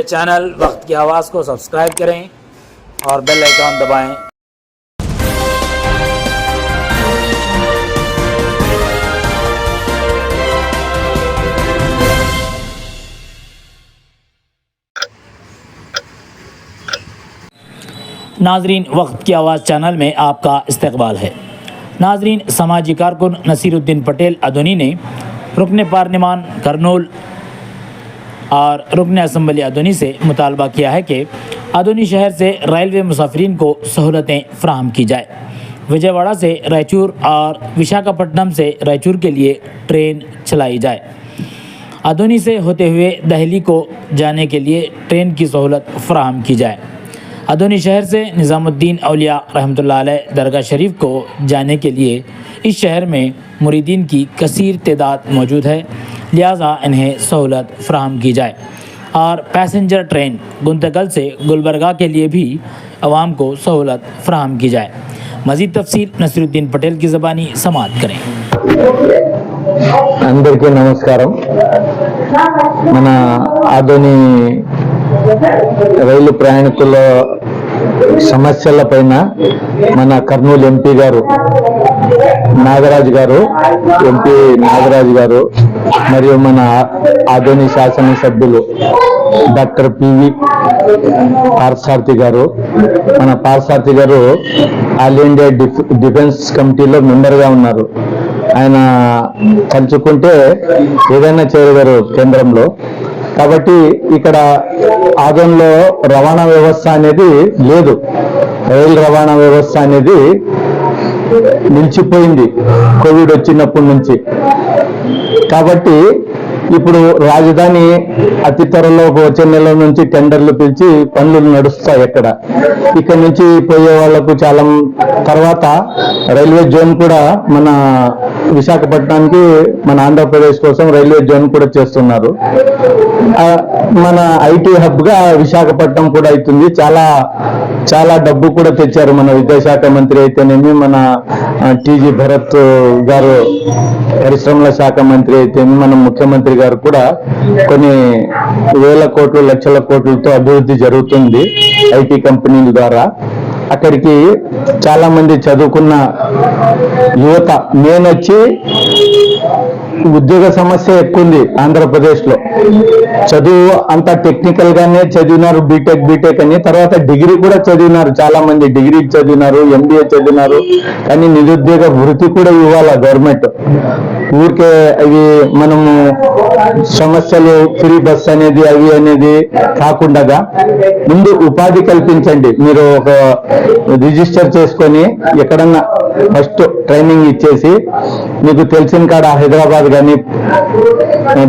Channel वक्त की आवाज़ को सब्सक्राइब करें और बेल आइकॉन दबाएं। नाजरीन, वक्त की आवाज़ चैनल में आपका इस्तकबाल है। नाजरीन, समाजी कारकुन नसीरुद्दीन पटेल अदोनी ने रुकन पार्लिमान करनूल और रुकन असम्बली अदोनी से मुतालबा किया है कि अदोनी शहर से रेलवे मुसाफिरीन को सहूलतें फ़राहम की जाए। विजयवाड़ा से रायचूर और विशाखापट्टनम से रायचूर के लिए ट्रेन चलाई जाए। अदोनी से होते हुए दहली को जाने के लिए ट्रेन की सहूलत फ़राहम की जाए। अदोनी शहर से निज़ामुद्दीन औलिया रहमतुल्लाह अलैह दरगाह शरीफ को जाने के लिए इस शहर में मुरीदीन की कसीर तादाद मौजूद है, लिहाजा इन्हें सहूलत फ़राहम की जाए। और पैसेंजर ट्रेन गुंतकल से गुलबर्गा के लिए भी आवाम को सहूलत फ़राहम की जाए। मज़ीद तफसील नसीरुद्दीन पटेल की ज़बानी समाअत करें। అందరికీ నమస్కారం। మన ఆదోని రైలు ప్రయాణికుల సమస్యల పైన మన కర్నూలు ఎంపీ గారు నాగరాజు గారు, ఎంపీ నాగరాజు గారు మరియు మన ఆదోని శాసనసభ్యులు డాక్టర్ పివి పార్థసారథి గారు, మన పార్థసారథి గారు ఆల్ ఇండియా డిఫెన్స్ కమిటీలో మెంబర్గా ఉన్నారు. ఆయన తలుచుకుంటే ఏదైనా చేయగలరు కేంద్రంలో. కాబట్టి ఇక్కడ ఆదోన్లో రవాణా వ్యవస్థ అనేది లేదు, రైలు రవాణా వ్యవస్థ అనేది నిలిచిపోయింది కోవిడ్ వచ్చినప్పటి నుంచి. కాబట్టి ఇప్పుడు రాజధాని అతి త్వరలో వచ్చే నెల నుంచి టెండర్లు పిలిచి పనులు నడుస్తాయి. ఇక్కడ నుంచి పోయే వాళ్లకు చాలా తర్వాత రైల్వే జోన్ కూడా మన విశాఖపట్నానికి, మన ఆంధ్రప్రదేశ్ కోసం రైల్వే జోన్ కూడా చేస్తున్నారు. మన ఐటీ హబ్ గా విశాఖపట్నం కూడా అవుతుంది. చాలా డబ్బు కూడా తెచ్చారు మన విద్యాశాఖ మంత్రి అయితేనేమి, మన టీజీ భరత్ గారు పరిశ్రమల శాఖ మంత్రి అయితేనేమి, మన ముఖ్యమంత్రి గారు కూడా కొన్ని వేల కోట్లు లక్షల కోట్లతో అభివృద్ధి జరుగుతుంది ఐటీ కంపెనీల ద్వారా. అక్కడికి చాలా మంది చదువుకున్న యువత, నేనొచ్చి ఉద్యోగ సమస్య ఎక్కువ ఉంది ఆంధ్రప్రదేశ్ లో. చదువు అంతా టెక్నికల్ గానే చదివినారు, బీటెక్ అని. తర్వాత డిగ్రీ కూడా చదివినారు, చాలా మంది డిగ్రీ చదివినారు, ఎంబీఏ చదివినారు. కానీ నిరుద్యోగ వృత్తి కూడా ఇవ్వాలా గవర్నమెంట్. ఊరికే అవి మనము సమస్యలు ఫ్రీ బస్ అనేది అవి అనేది కాకుండా ముందు ఉపాధి కల్పించండి. మీరు ఒక రిజిస్టర్ చేసుకొని ఎక్కడన్నా ఫస్ట్ ట్రైనింగ్ ఇచ్చేసి, మీకు తెలిసిన కాడ హైదరాబాద్ కానీ,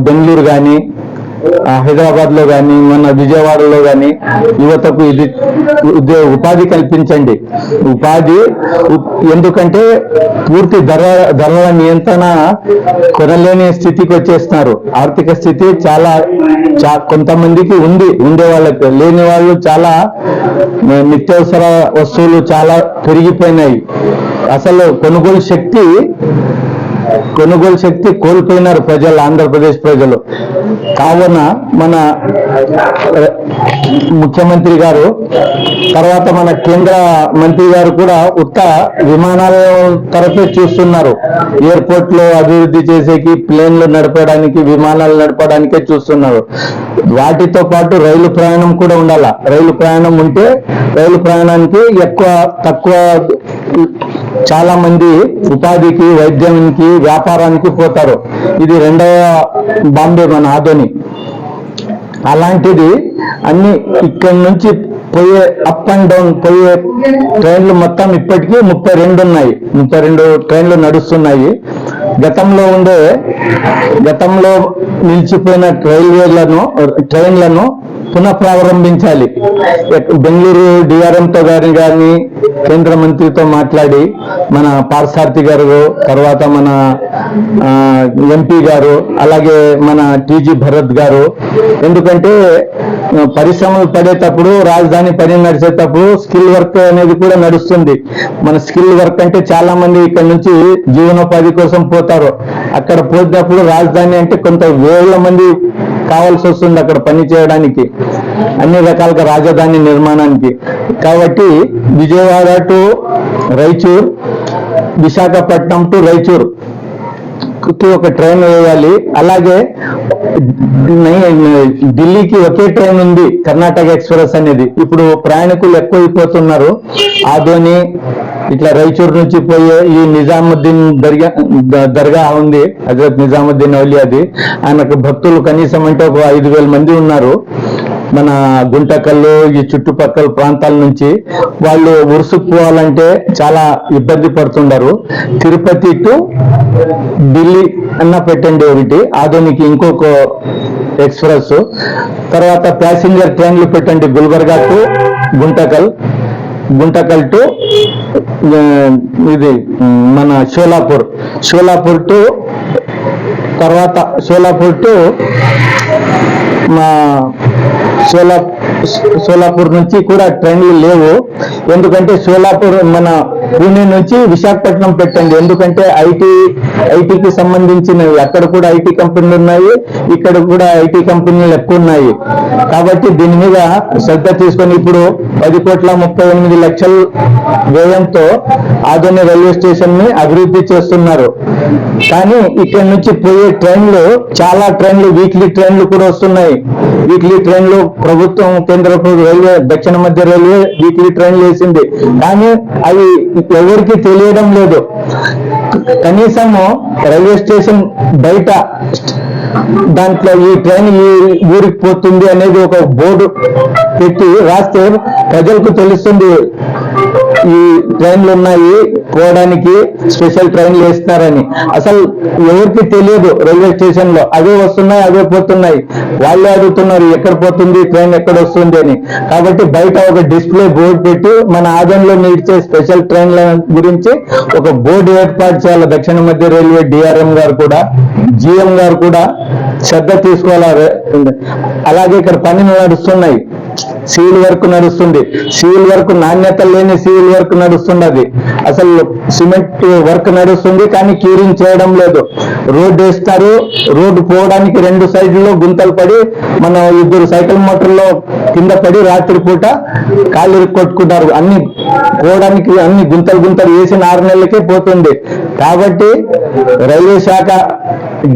బెంగళూరు కానీ, హైదరాబాద్ లో కానీ, మన విజయవాడలో కానీ యువతకు ఇది ఉపాధి కల్పించండి. ఉపాధి ఎందుకంటే పూర్తి ధరల నియంత్రణ కొనలేని స్థితికి వచ్చేస్తున్నారు. ఆర్థిక స్థితి చాలా కొంతమందికి ఉండే వాళ్ళకి, లేని వాళ్ళు చాలా నిత్యావసర వస్తువులు చాలా పెరిగిపోయినాయి. అసలు కొనుగోలు శక్తి కోల్పోయినారు ప్రజలు, ఆంధ్రప్రదేశ్ ప్రజలు. కావున మన ముఖ్యమంత్రి గారు, తర్వాత మన కేంద్ర మంత్రి గారు కూడా ఉత్త విమానాల తరఫే చూస్తున్నారు. ఎయిర్పోర్ట్ లో అభివృద్ధి చేసేకి, ప్లేన్లు నడపడానికి, విమానాలు నడపడానికే చూస్తున్నారు. వాటితో పాటు రైలు ప్రయాణం కూడా ఉండాల. రైలు ప్రయాణం ఉంటే రైలు ప్రయాణానికి తక్కువ చాలా మంది ఉపాధికి, వైద్యానికి, వ్యాపారానికి పోతారు. ఇది రెండవ బాంబే మన ఆదోని. అలాంటిది అన్ని ఇక్కడి నుంచి పోయే అప్ అండ్ డౌన్ పోయే ట్రైన్లు మొత్తం ఇప్పటికీ 32 ఉన్నాయి. 32 ట్రైన్లు నడుస్తున్నాయి. గతంలో నిలిచిపోయిన ట్రైన్లను పునఃప్రారంభించాలి. బెంగళూరు డిఆర్ఎంతో కానీ కేంద్ర మంత్రితో మాట్లాడి, మన పార్థసారథి గారు, తర్వాత మన ఎంపీ గారు, అలాగే మన టీజీ భరత్ గారు, ఎందుకంటే పరిశ్రమలు పడేటప్పుడు, రాజధాని పని నడిచేటప్పుడు స్కిల్ వర్క్ అనేది కూడా నడుస్తుంది. మన స్కిల్ వర్క్ అంటే చాలా మంది ఇక్కడ నుంచి జీవనోపాధి కోసం పోతారు. అక్కడ పోయినప్పుడు రాజధాని అంటే కొంత వేల మంది కావాల్సి వస్తుంది అక్కడ పని చేయడానికి, అన్ని రకాలుగా రాజధాని నిర్మాణానికి. కాబట్టి విజయవాడ టు రాయచూర్, విశాఖపట్నం టు రాయచూర్ ఒక ట్రైన్ వేయాలి. అలాగే ఢిల్లీకి ఒకే ట్రైన్ ఉంది, కర్ణాటక ఎక్స్ప్రెస్ అనేది. ఇప్పుడు ప్రయాణికులు ఎక్కువైపోతున్నారు. ఆదోని ఇట్లా రాయచూర్ నుంచి పోయే ఈ నిజాముద్దీన్ దర్గా ఉంది, హజరత్ నిజాముద్దీన్ ఔలియాది. ఆయనకు భక్తులు కనీసం అంటే ఒక 5,000 మంది ఉన్నారు. మన గుంటకల్లు ఈ చుట్టుపక్కల ప్రాంతాల నుంచి వాళ్ళు ఉరుసుకు పోవాలంటే చాలా ఇబ్బంది పడుతుండారు. తిరుపతి టు ఢిల్లీ అన్న పెట్టండి ఒకటి, ఆధునిక ఇంకొక ఎక్స్ప్రెస్. తర్వాత ప్యాసింజర్ ట్రైన్లు పెట్టండి, గుల్బర్గా టు గుంటకల్, గుంటకల్ టు ఇది మన షోలాపూర్ టు తర్వాత షోలాపూర్ టు మా సోలాపూర్ నుంచి కూడా ట్రైన్లు లేవు. ఎందుకంటే సోలాపూర్ మన పూణే నుంచి విశాఖపట్నం పెట్టండి. ఎందుకంటే ఐటీకి సంబంధించినవి, అక్కడ కూడా ఐటీ కంపెనీలు ఉన్నాయి, ఇక్కడ కూడా ఐటీ కంపెనీలు ఎక్కువ ఉన్నాయి. కాబట్టి దీని మీద శ్రద్ధ తీసుకొని ఇప్పుడు 10,38,00,000 వ్యయంతో ఆదోని రైల్వే స్టేషన్ ని అభివృద్ధి చేస్తున్నారు. కానీ ఇక్కడ నుంచి పోయే ట్రైన్లు, చాలా ట్రైన్లు, వీక్లీ ట్రైన్లు కూడా వస్తున్నాయి. వీక్లీ ట్రైన్లు ప్రభుత్వం, కేంద్ర రైల్వే, దక్షిణ మధ్య రైల్వే వీక్లీ ట్రైన్లు వేసింది. కానీ అవి ఎవరికి తెలియడం లేదు. కనీసము రైల్వే స్టేషన్ బయట దాంట్లో ఈ ట్రైన్ ఈ ఊరికి పోతుంది అనేది ఒక బోర్డు పెట్టి రాస్తే ప్రజలకు తెలుస్తుంది ఈ ట్రైన్లు ఉన్నాయి, పోవడానికి స్పెషల్ ట్రైన్లు వేస్తున్నారని. అసలు ఎవరికి తెలియదు రైల్వే స్టేషన్ లో. అవే వస్తున్నాయి, అవే పోతున్నాయి. వాళ్ళే అడుగుతున్నారు ఎక్కడ పోతుంది ట్రైన్, ఎక్కడ వస్తుంది అని. కాబట్టి బయట ఒక డిస్ప్లే బోర్డు పెట్టి మన ఆదంలో నిలిచే స్పెషల్ ట్రైన్ల గురించి ఒక బోర్డు ఏర్పాటు చేయాలి. దక్షిణ మధ్య రైల్వే డిఆర్ఎం గారు కూడా, జిఎం గారు కూడా శ్రద్ధ తీసుకోవాలి. అలాగే ఇక్కడ పనులు నడుస్తున్నాయి, సివిల్ వర్క్ నడుస్తుంది. సివిల్ వర్క్ నాణ్యత లేని సివిల్ వర్క్ నడుస్తున్నది. అసలు సిమెంట్ వర్క్ నడుస్తుంది కానీ క్యూరింగ్ చేయడం లేదు. రోడ్డు వేస్తారు, రోడ్డు పోవడానికి 2 సైడ్లలో గుంతలు పడి మన 2 సైకిల్ మోటార్లో కింద పడి రాత్రిపూట కాళ్ళు కొట్టుకుంటారు. అన్ని పోవడానికి అన్ని గుంతలు వేసిన 6 నెలలకే పోతుంది. కాబట్టి రైల్వే శాఖ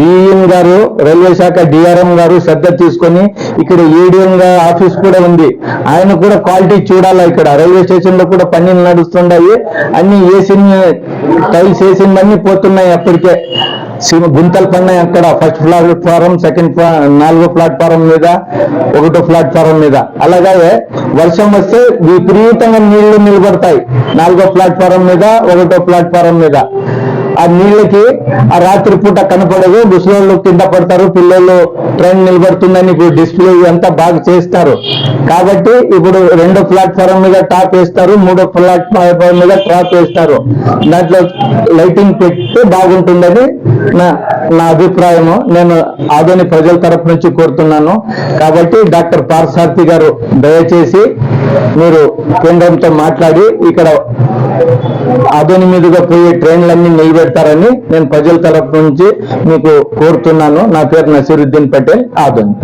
డిఎం గారు, రైల్వే శాఖ డిఆర్ఎం గారు శ్రద్ధ తీసుకొని, ఇక్కడ ఏడిఎం ఆఫీస్ కూడా ఉంది, ఆయన కూడా క్వాలిటీ చూడాలా. ఇక్కడ రైల్వే స్టేషన్ లో కూడా పనులు నడుస్తున్నాయి. అన్ని వేసిన టైల్స్ వేసిందన్నీ పోతున్నాయి. అప్పటికే గుంతలు పడినాయి అక్కడ. ఫస్ట్ ప్లాట్ఫారం, సెకండ్ 4వ ప్లాట్ఫారం మీద, 1వ ప్లాట్ఫారం మీద. అలాగే వర్షం వస్తే విపరీతంగా నీళ్లు నిలబడతాయి 4వ ప్లాట్ఫారం మీద, 1వ ప్లాట్ఫారం మీద. ఆ నీళ్ళకి ఆ రాత్రి పూట కనపడదు, ముసలోళ్ళు కింద పడతారు, పిల్లలు ట్రైన్ నిలబడుతుందని ఇప్పుడు డిస్ప్లే అంతా బాగా చేస్తారు. కాబట్టి ఇప్పుడు 2వ ప్లాట్ఫారం మీద టాప్ వేస్తారు, 3వ ప్లాట్ఫారం మీద టాప్ వేస్తారు. దాంట్లో లైటింగ్ పెట్టి బాగుంటుందని నా అభిప్రాయము. నేను ఆదోని ప్రజల తరపు నుంచి కోరుతున్నాను. కాబట్టి డాక్టర్ పార్థసారథి గారు దయచేసి మీరు కేంద్రంతో మాట్లాడి ఇక్కడ ఆదోని మీదుగా పోయే ట్రైన్లన్నీ నిలబెడతారని నేను ప్రజల తరపు నుంచి మీకు కోరుతున్నాను. నా పేరు నసీరుద్దీన్ పటేల్, ఆదోని.